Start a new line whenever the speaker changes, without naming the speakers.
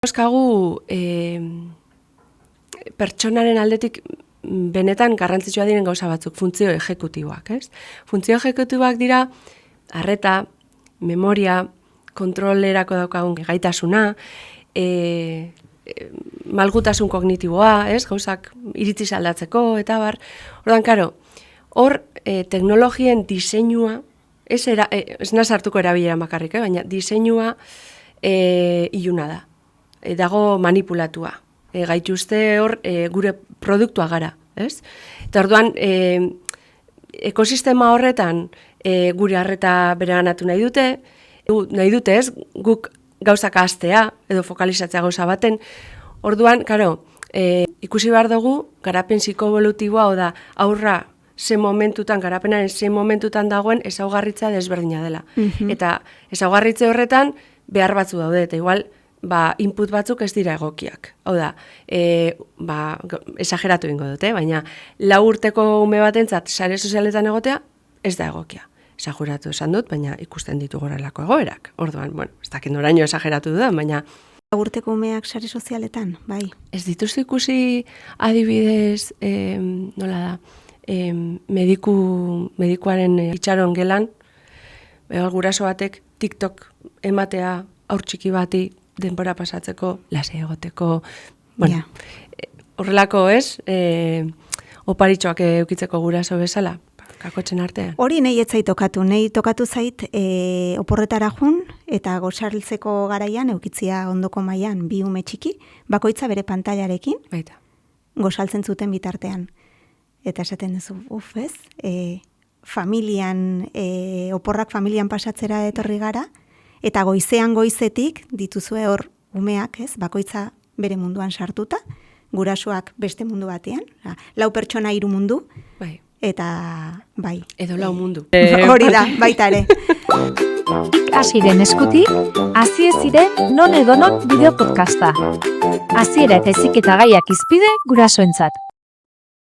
Euskagu pertsonaren aldetik benetan garrantzitsua diren gauza batzuk, funtzio ejekutiboak, ez? Funtzio ejekutiboak dira arreta, memoria, kontrolerako daukagun gaitasuna, malgutasun kognitiboa, ez? Gauzak iritziz aldatzeko, eta bar. Orduan, karo, hor teknologien diseinua, ez naz hartuko erabilera makarrik, baina diseinua iluna da. Dago manipulatua. Gaituzte hor gure produktua gara, ez? Eta orduan, ekosistema horretan gure arreta bereganatu nahi dute, ez? Guk gauzak ahaztea edo fokalizatzea gauza baten. Orduan, karo, ikusi behar dugu garapen psikoevolutiboa, oda aurra garapenaren ze momentutan dagoen ezaugarritza desberdina dela. Eta ezaugarritze horretan behar batzu daude, eta igual input batzuk ez dira egokiak. Hau da, esageratu ingo dute, baina 4 urteko ume batentzat sare sozialetan egotea ez da egokia. Esageratu esan dut, baina ikusten ditu gorelako egoerak. Orduan, bueno, ez dakit noraino esageratu dudan, baina
4 urteko umeak sare sozialetan, bai.
Ez dituzte ikusi adibidez, nola da, medikuaren itxaron gelan, guraso batek TikTok ematea haur txiki bati denbora pasatzeko, lasai egoteko, bueno, horrelako ez, oparitxoak eukitzeko guraso bezala, kakotzen artean.
Hori nahi etzai tokatu, zait oporretara jun, eta gozartzeko garaian eukitzia ondoko mailan 2 ume txiki, bakoitza bere pantailarekin, gozaltzen zuten bitartean. Eta esaten duzu, ez? Oporrak familian pasatzera etorri gara, eta goizetik dituzue hor umeak, ez? Bakoitza bere munduan sartuta, gurasoak beste mundu batean, 4 pertsona 3 mundu, eta bai.
Edo 4 mundu.
Hori da, baita ere.
Hasiren eskutik, hasi ez ziren non edonok bideo podcasta. Hasiera eta heziketa gaiak izpide gurasoentzat.